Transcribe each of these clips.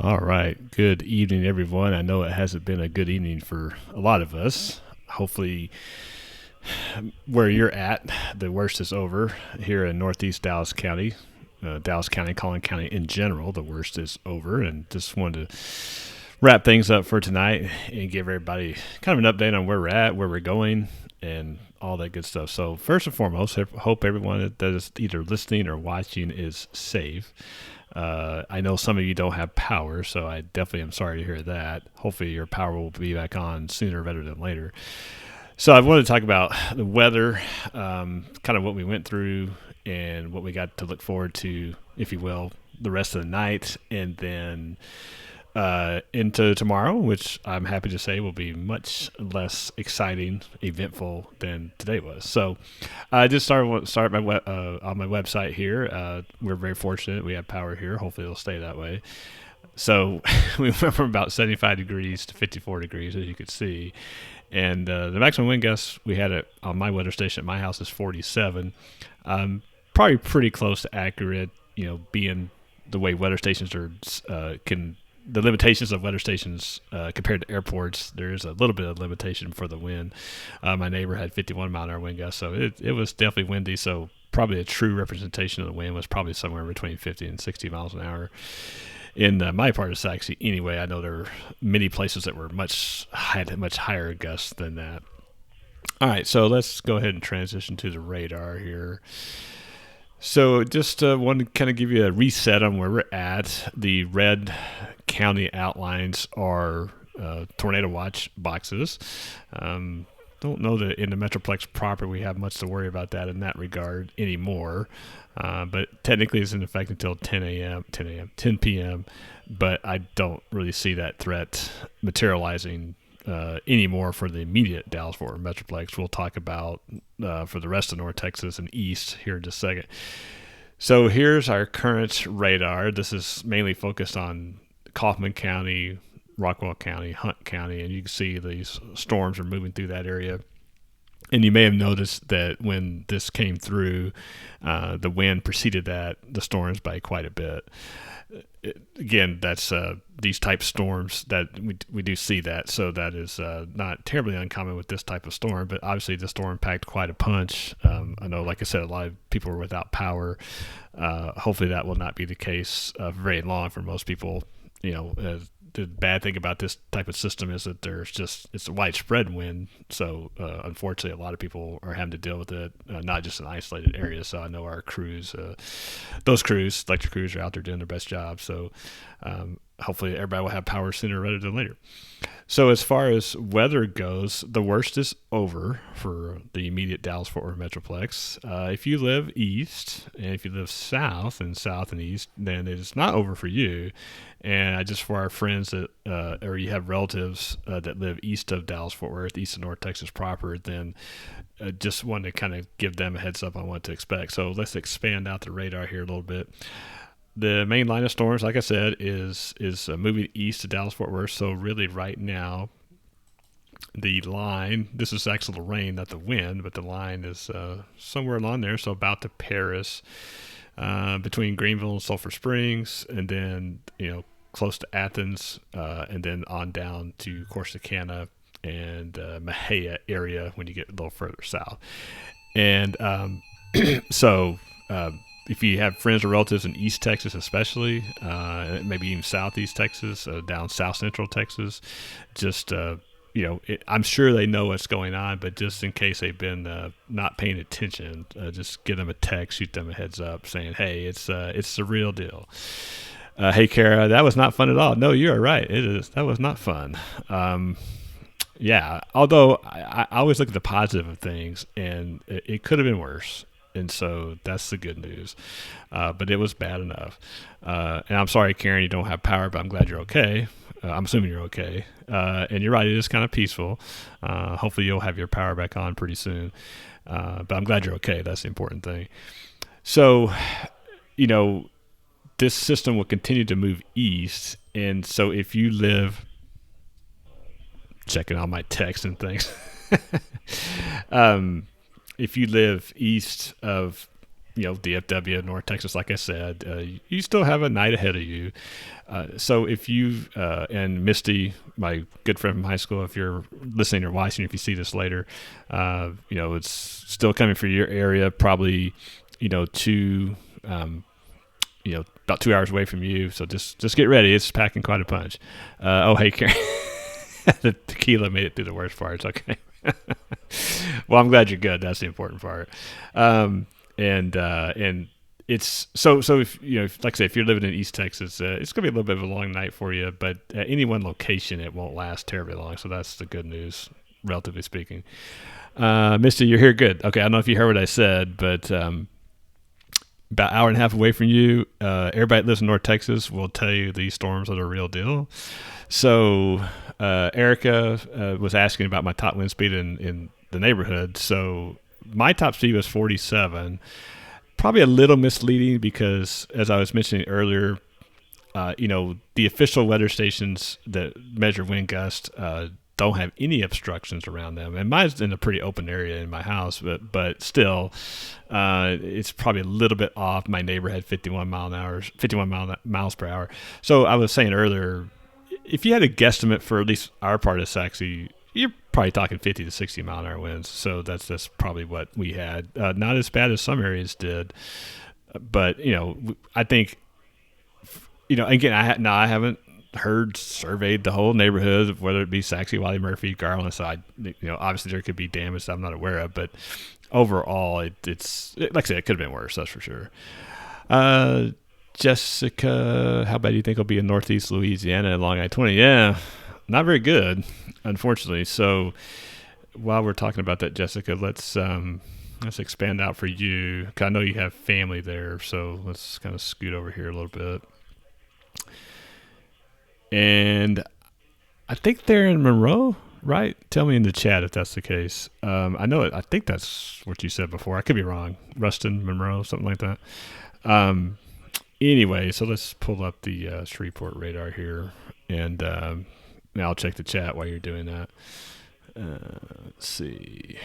All right. Good evening, everyone. I know it hasn't been a good evening for a lot of us. Hopefully, where you're at, the worst is over. Here in Northeast Dallas County, Collin County in general, the worst is over. And just wanted to wrap things up for tonight and give everybody kind of an update on where we're at, where we're going, and all that good stuff. So, first and foremost, I hope everyone that is either listening or watching is safe. I know some of you don't have power, so I definitely am sorry to hear that. Hopefully, your power will be back on sooner rather than later. So, I wanted to talk about the weather, kind of what we went through, and what we got to look forward to, if you will, the rest of the night, and then into tomorrow, which I'm happy to say will be much less exciting, eventful than today was. So I just started on my website here. We're very fortunate; we have power here. Hopefully, it'll stay that way. So we went from about 75 degrees to 54 degrees, as you could see. And the maximum wind gust we had on my weather station at my house is 47. Probably pretty close to accurate, being the way weather stations are can the limitations of weather stations compared to airports. There is a little bit of limitation for the wind. My neighbor had 51-mile-an-hour wind gust, so it was definitely windy. So probably a true representation of the wind was probably somewhere between 50 and 60 miles an hour in my part of Saxe. Anyway, I know there were many places that were had much higher gusts than that. All right, so let's go ahead and transition to the radar here. So just want to kind of give you a reset on where we're at. The red county outlines are tornado watch boxes. Don't know that in the Metroplex proper we have much to worry about that in that regard anymore. But technically it's in effect until 10 p.m. But I don't really see that threat materializing anymore for the immediate Dallas-Fort Worth Metroplex. We'll talk about for the rest of North Texas and East here in just a second. So here's our current radar. This is mainly focused on Kaufman County, Rockwell County, Hunt County, and you can see these storms are moving through that area. And you may have noticed that when this came through, the wind preceded the storms by quite a bit. Again, that's these type storms that we do see that, so that is not terribly uncommon with this type of storm. But obviously, the storm packed quite a punch. I know, like I said, a lot of people were without power. Hopefully, that will not be the case very long for most people. The bad thing about this type of system is that it's a widespread wind. So unfortunately, a lot of people are having to deal with it, not just in isolated areas. So I know our crews, electric crews, are out there doing their best job. So hopefully everybody will have power sooner rather than later. So as far as weather goes, the worst is over for the immediate Dallas-Fort Worth Metroplex. If you live east and if you live south and east, then it is not over for you. And just for our friends that, or you have relatives that live east of Dallas-Fort Worth, east of North Texas proper, then just want to kind of give them a heads up on what to expect. So let's expand out the radar here a little bit. The main line of storms, like I said, is moving east to Dallas-Fort Worth. So really right now, the line, this is actually the rain, not the wind, but the line is somewhere along there. So about to Paris, between Greenville and Sulphur Springs, and then, close to Athens, and then on down to Corsicana and Mahia area when you get a little further south. And so if you have friends or relatives in East Texas especially, maybe even Southeast Texas, down South Central Texas, just I'm sure they know what's going on, but just in case they've been not paying attention, just give them a text, shoot them a heads up, saying, "Hey, it's the real deal." Hey, Kara, that was not fun at all. No, you're right. It is. That was not fun. Yeah. Although I always look at the positive of things, and it could have been worse. And so that's the good news. But it was bad enough. And I'm sorry, Karen, you don't have power, but I'm glad you're okay. I'm assuming you're okay. And you're right, it is kind of peaceful. Hopefully you'll have your power back on pretty soon. But I'm glad you're okay. That's the important thing. So, this system will continue to move east. And so if you live, checking all my texts and things, if you live east of DFW, North Texas, like I said, you still have a night ahead of you. So if you and Misty, my good friend from high school, if you're listening or watching, if you see this later, it's still coming for your area, probably, two, about 2 hours away from you. So just get ready. It's packing quite a punch. Hey, Karen, the tequila made it through the worst parts. Okay. Well, I'm glad you're good. That's the important part. And it's so if like I say, if you're living in East Texas, it's gonna be a little bit of a long night for you. But at any one location, it won't last terribly long. So that's the good news, relatively speaking. Misty, you're here. Good. Okay. I don't know if you heard what I said, but about an hour and a half away from you, everybody that lives in North Texas will tell you these storms are the real deal. So Erica was asking about my top wind speed in the neighborhood. So my top speed was 47. Probably a little misleading because, as I was mentioning earlier, the official weather stations that measure wind gusts don't have any obstructions around them. And mine's in a pretty open area in my house, but still, it's probably a little bit off. My neighbor had 51 miles per hour. So I was saying earlier, if you had a guesstimate for at least our part of Saxe, you're probably talking 50 to 60 mile an hour winds. So that's probably what we had. Not as bad as some areas did, but I think, again, I haven't surveyed the whole neighborhood, whether it be Saxe, Wiley, Murphy, Garland. So obviously there could be damage that I'm not aware of, but overall it's like I said, it could have been worse. That's for sure. Jessica, how bad do you think it'll be in Northeast Louisiana along I-20? Yeah, not very good, unfortunately. So while we're talking about that, Jessica, let's expand out for you. 'Cause I know you have family there, so let's kind of scoot over here a little bit. And I think they're in Monroe, right? Tell me in the chat if that's the case. I know it. I think that's what you said before. I could be wrong. Ruston, Monroe, something like that. Anyway, so let's pull up the Shreveport radar here, and now I'll check the chat while you're doing that. Let's see.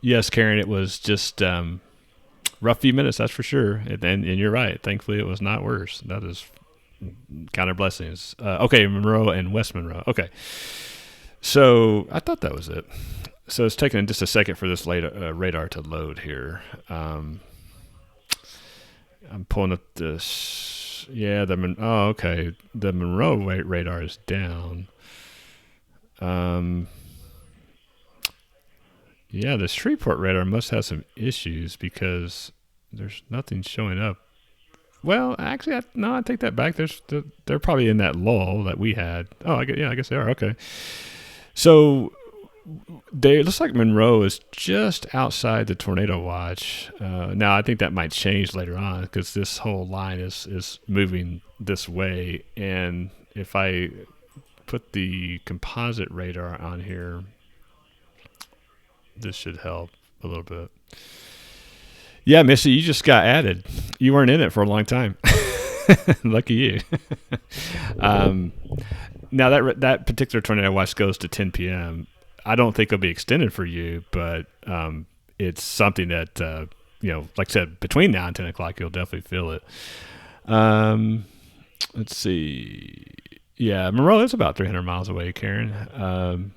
Yes, Karen, it was just rough few minutes, that's for sure. And you're right. Thankfully, it was not worse. That is count our blessings. Okay, Monroe and West Monroe. Okay. So I thought that was it. So it's taking just a second for this radar to load here. I'm pulling up this. Yeah, okay. The Monroe radar is down. Yeah, the Shreveport radar must have some issues because there's nothing showing up. Well, actually, I take that back. They're probably in that lull that we had. Oh, I guess they are. Okay. So it looks like Monroe is just outside the tornado watch. Now, I think that might change later on because this whole line is moving this way. And if I put the composite radar on here, this should help a little bit. Yeah, Missy, you just got added. You weren't in it for a long time. Lucky you. Now that particular tornado watch goes to 10 p.m. I don't think it'll be extended for you, but it's something that like I said, between now and 10 o'clock, you'll definitely feel it. Let's see. Yeah, Monroe is about 300 miles away, Karen.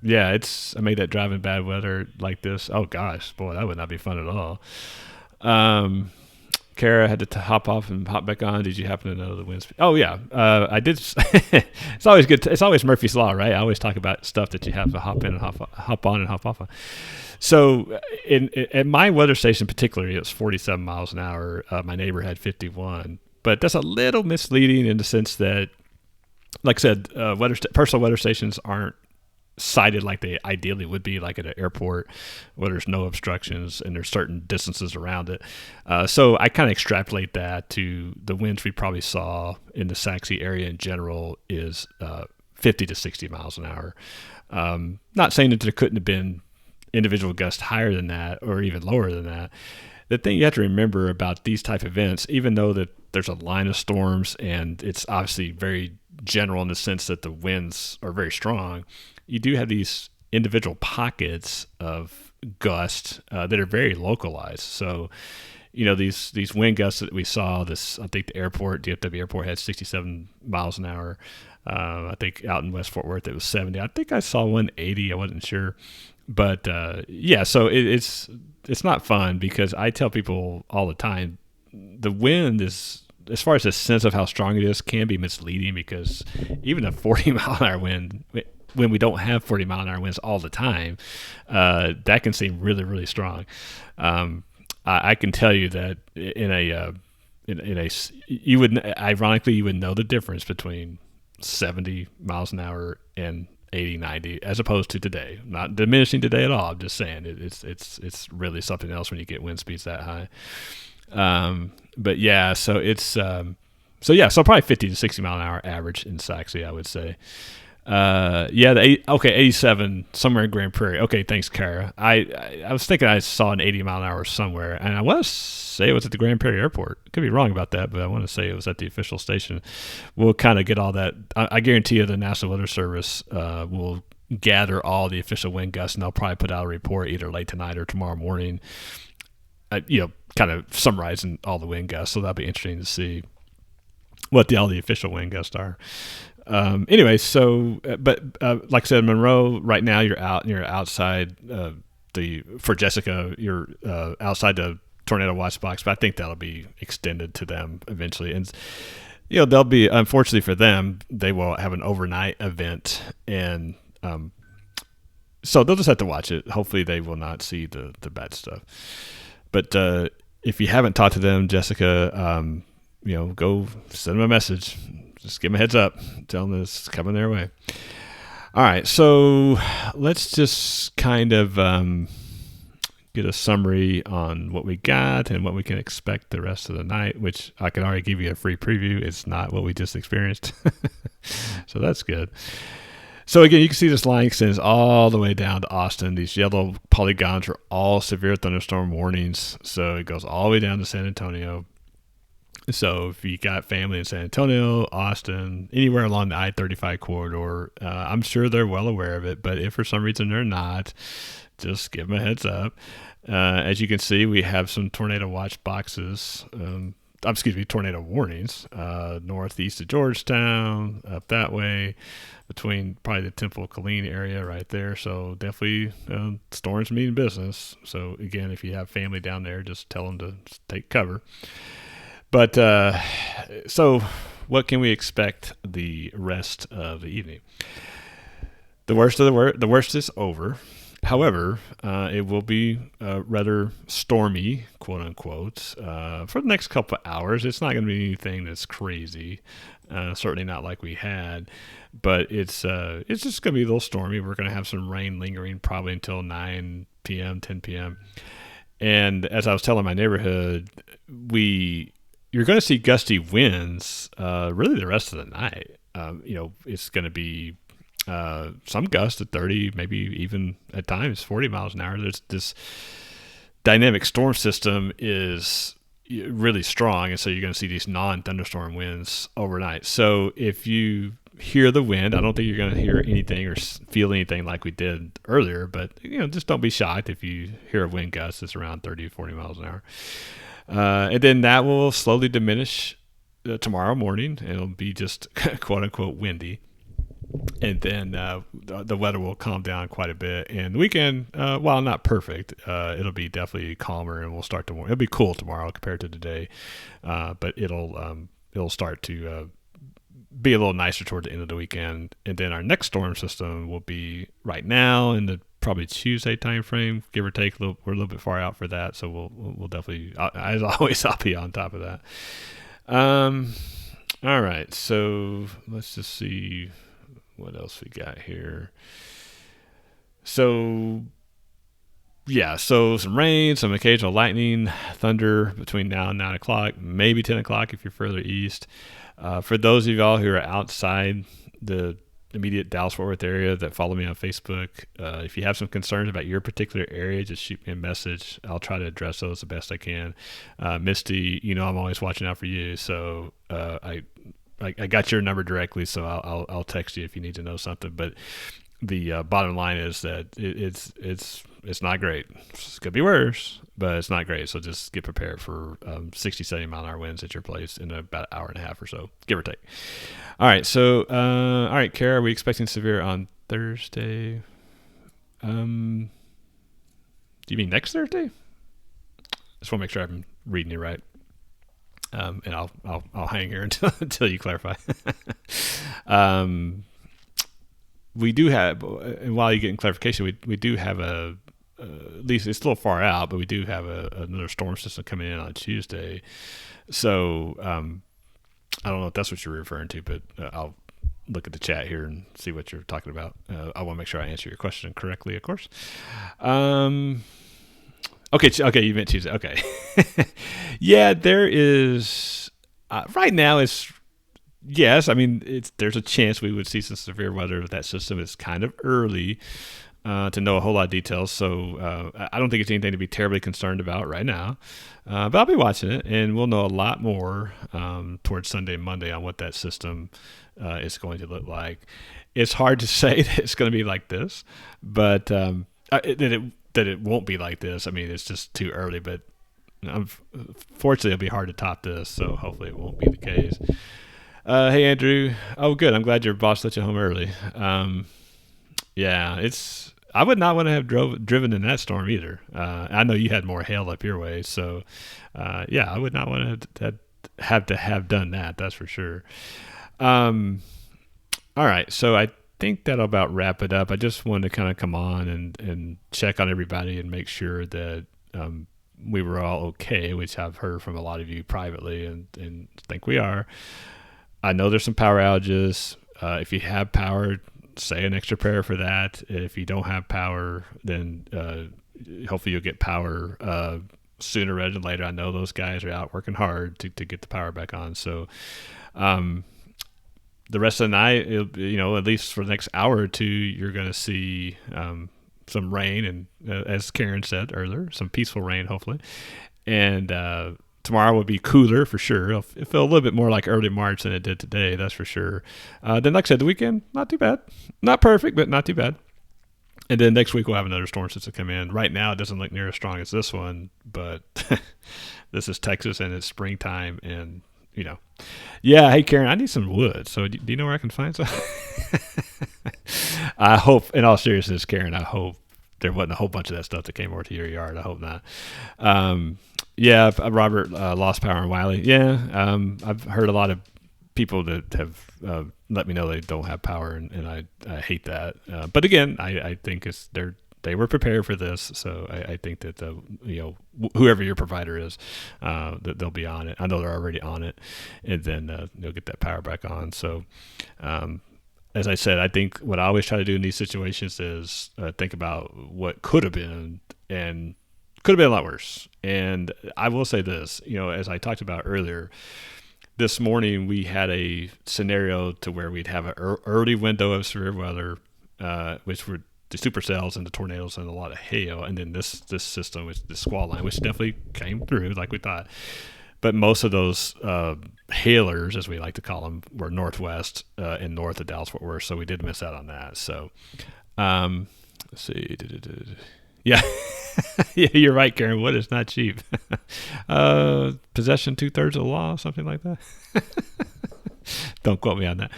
Yeah, I made that drive in bad weather like this. Oh gosh, boy, that would not be fun at all. Kara had to hop off and hop back on. Did you happen to know the wind speed? Oh yeah, I did. It's always good. It's always Murphy's Law, right? I always talk about stuff that you have to hop in and hop on and hop off on. So at my weather station particularly, it was 47 miles an hour. My neighbor had 51, but that's a little misleading in the sense that, like I said, personal weather stations aren't sited like they ideally would be, like at an airport where there's no obstructions and there's certain distances around it. So I kind of extrapolate that to the winds we probably saw in the Saxe area in general is 50 to 60 miles an hour. Not saying that there couldn't have been individual gusts higher than that or even lower than that. The thing you have to remember about these type of events, even though that there's a line of storms and it's obviously very general in the sense that the winds are very strong, you do have these individual pockets of gust that are very localized. So these wind gusts that we saw. I think the DFW airport had 67 miles an hour. I think out in West Fort Worth it was 70. I think I saw 180. I wasn't sure, but yeah. So it's not fun, because I tell people all the time, the wind is, as far as the sense of how strong it is, can be misleading, because even a 40 mile an hour wind, when we don't have 40 mile an hour winds all the time, that can seem really, really strong. I can tell you that you would know the difference between 70 miles an hour and 80, 90, as opposed to today. Not diminishing today at all. I'm just saying it's really something else when you get wind speeds that high. But yeah, so it's so probably 50 to 60 mile an hour average in Sachse, I would say. 87 somewhere in Grand Prairie. Okay, thanks, Kara. I was thinking I saw an 80 mile an hour somewhere, and I want to say it was at the Grand Prairie Airport. Could be wrong about that, but I want to say it was at the official station. We'll kind of get all that. I guarantee you the National Weather Service will gather all the official wind gusts, and they'll probably put out a report either late tonight or tomorrow morning, kind of summarizing all the wind gusts. So that'll be interesting to see what all the official wind gusts are. Anyway, so like I said, Monroe, right now you're outside for Jessica, you're outside the tornado watch box, but I think that'll be extended to them eventually. And they'll be, unfortunately for them, they will have an overnight event, and so they'll just have to watch it. Hopefully they will not see the bad stuff. But if you haven't talked to them, Jessica, go send them a message. Just give them a heads up. Tell them it's coming their way. All right, so let's just kind of get a summary on what we got and what we can expect the rest of the night, which I can already give you a free preview. It's not what we just experienced. So that's good. So again, you can see this line extends all the way down to Austin. These yellow polygons are all severe thunderstorm warnings. So it goes all the way down to San Antonio. So if you got family in San Antonio, Austin, anywhere along the I-35 corridor, I'm sure they're well aware of it. But if for some reason they're not, just give them a heads up. As you can see, we have some tornado watch boxes. Tornado warnings. Northeast of Georgetown, up that way, between probably the Temple-Killeen area right there. So definitely storms mean business. So again, if you have family down there, just tell them to take cover. But so what can we expect the rest of the evening? The worst is over. However, it will be rather stormy, quote unquote, for the next couple of hours. It's not going to be anything that's crazy. Certainly not like we had, but it's just going to be a little stormy. We're going to have some rain lingering probably until 9 p.m., 10 p.m. And as I was telling my neighborhood, you're going to see gusty winds really the rest of the night. It's going to be some gusts at 30, maybe even at times 40 miles an hour. This dynamic storm system is really strong, and so you're going to see these non-thunderstorm winds overnight. So if you hear the wind, I don't think you're going to hear anything or feel anything like we did earlier, but just don't be shocked if you hear a wind gust that's around 30 to 40 miles an hour. And then that will slowly diminish tomorrow morning. It'll be just quote unquote windy. And then the weather will calm down quite a bit. And the weekend, while not perfect, it'll be definitely calmer, and it'll be cool tomorrow compared to today. But it'll start to be a little nicer toward the end of the weekend. And then our next storm system will be right now in the probably Tuesday time frame, give or take. We're a little bit far out for that, so we'll definitely, as always, I'll be on top of that. All right, so let's just see what else we got here. So some rain, some occasional lightning, thunder between now and 9 o'clock, maybe 10 o'clock if you're further east. For those of y'all who are outside the immediate Dallas-Fort Worth area that follow me on Facebook, if you have some concerns about your particular area, just shoot me a message. I'll try to address those the best I can. Misty, I'm always watching out for you, so I got your number directly, so I'll text you if you need to know something. But the bottom line is that it's not great. It's gonna be worse, but it's not great. So just get prepared for 60, 70 mile an hour winds at your place in about an hour and a half or so, give or take. All right. So all right, Kara, are we expecting severe on Thursday? Do you mean next Thursday? Just want to make sure I'm reading you right. And I'll hang here until you clarify. We do have, and while you're getting clarification, we do have at least it's a little far out, but we do have another storm system coming in on Tuesday. So I don't know if that's what you're referring to, but I'll look at the chat here and see what you're talking about. I want to make sure I answer your question correctly, of course. Okay, you meant Tuesday. Okay. Yeah, there is, right now it's, yes, I mean, there's a chance we would see some severe weather with that system. It's kind of early to know a whole lot of details, so I don't think it's anything to be terribly concerned about right now. But I'll be watching it, and we'll know a lot more towards Sunday and Monday on what that system is going to look like. It's hard to say that it's going to be like this, but that it won't be like this. I mean, it's just too early, but fortunately, it'll be hard to top this, so hopefully it won't be the case. Hey, Andrew. Oh, good. I'm glad your boss let you home early. Yeah, I would not want to have driven in that storm either. I know you had more hail up your way, so yeah, I would not want to have done that. That's for sure. All right, so I think that'll about wrap it up. I just wanted to kind of come on and check on everybody and make sure that we were all okay, which I've heard from a lot of you privately and think we are. I know there's some power outages. If you have power, say an extra prayer for that. If you don't have power, then hopefully you'll get power sooner rather than later. I know those guys are out working hard to get the power back on. So the rest of the night, at least for the next hour or two, you're going to see some rain and, as Karen said earlier, some peaceful rain, hopefully. And tomorrow will be cooler for sure. It'll feel a little bit more like early March than it did today, that's for sure. Then, like I said, the weekend, not too bad. Not perfect, but not too bad. And then next week we'll have another storm system come in. Right now it doesn't look near as strong as this one, but this is Texas and it's springtime and, Yeah, hey, Karen, I need some wood. So do you know where I can find some? I hope, in all seriousness, Karen, I hope there wasn't a whole bunch of that stuff that came over to your yard. I hope not. Yeah, Robert lost power in Wiley. Yeah, I've heard a lot of people that have let me know they don't have power, and I hate that. But again, I think they were prepared for this, so I think that whoever your provider is, that they'll be on it. I know they're already on it, and then they'll get that power back on. So, as I said, I think what I always try to do in these situations is think about what could have been, and could have been a lot worse. And I will say this, as I talked about earlier, this morning we had a scenario to where we'd have an early window of severe weather, which were the supercells and the tornadoes and a lot of hail, and then this system, which the squall line, which definitely came through like we thought. But most of those hailers, as we like to call them, were northwest and north of Dallas-Fort Worth, so we did miss out on that. So, let's see. Yeah. Yeah, you're right, Karen. Wood is not cheap. Possession 2/3 of the law, something like that. Don't quote me on that.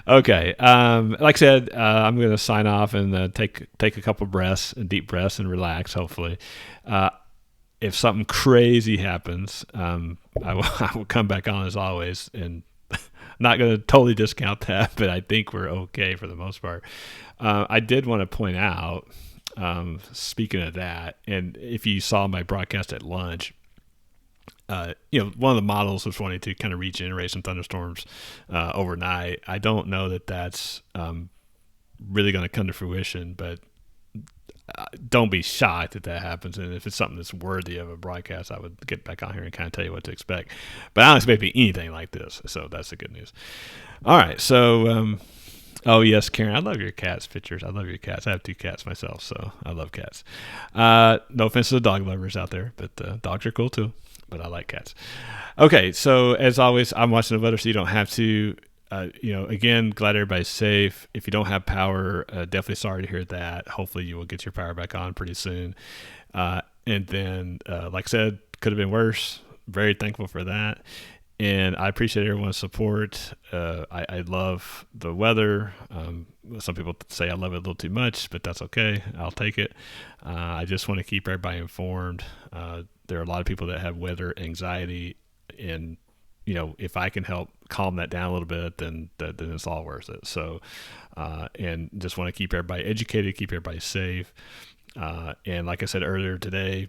Okay. Like I said, I'm going to sign off and take a couple breaths, deep breaths, and relax, hopefully. If something crazy happens, I will come back on as always, and not going to totally discount that, but I think we're okay for the most part. I did want to point out, speaking of that, and if you saw my broadcast at lunch, one of the models was wanting to kind of regenerate some thunderstorms overnight. I don't know that that's really going to come to fruition, but don't be shocked if that happens. And if it's something that's worthy of a broadcast, I would get back on here and kind of tell you what to expect. But I don't expect it to be anything like this, so that's the good news. All right, so oh yes, Karen, I love your cats pictures. I love your cats. I have 2 cats myself, so I love cats. No offense to the dog lovers out there, but dogs are cool too. But I like cats. Okay, so as always, I'm watching the weather, so you don't have to. Again, glad everybody's safe. If you don't have power, definitely sorry to hear that. Hopefully you will get your power back on pretty soon. And then, like I said, could have been worse. Very thankful for that. And I appreciate everyone's support. I love the weather. Some people say I love it a little too much, but that's okay. I'll take it. I just want to keep everybody informed. There are a lot of people that have weather anxiety, and if I can help calm that down a little bit, then it's all worth it. So, and just want to keep everybody educated, keep everybody safe. And like I said earlier today,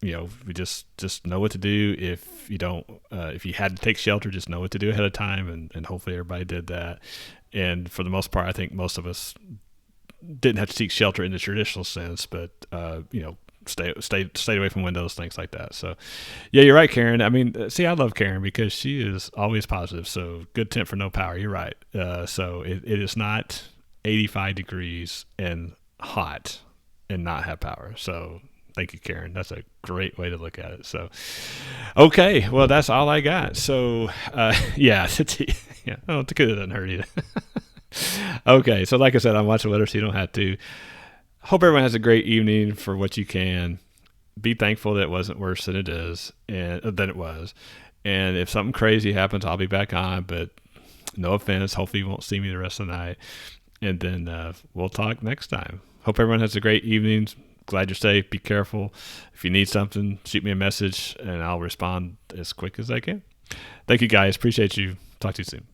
we just know what to do. If you don't, if you had to take shelter, just know what to do ahead of time, and hopefully everybody did that. And for the most part, I think most of us didn't have to seek shelter in the traditional sense, but stay away from windows, things like that. So, yeah, you're right, Karen. I mean, see, I love Karen because she is always positive. So good temp for no power. You're right. So it is not 85 degrees and hot and not have power. So thank you, Karen. That's a great way to look at it. So, okay, well, that's all I got. So, yeah, oh, Dakota doesn't hurt either. Okay, so like I said, I'm watching weather, so you don't have to. Hope everyone has a great evening for what you can. Be thankful that it wasn't worse than it was. And if something crazy happens, I'll be back on. But no offense. Hopefully, you won't see me the rest of the night. And then we'll talk next time. Hope everyone has a great evening. Glad you're safe. Be careful. If you need something, shoot me a message, and I'll respond as quick as I can. Thank you, guys. Appreciate you. Talk to you soon.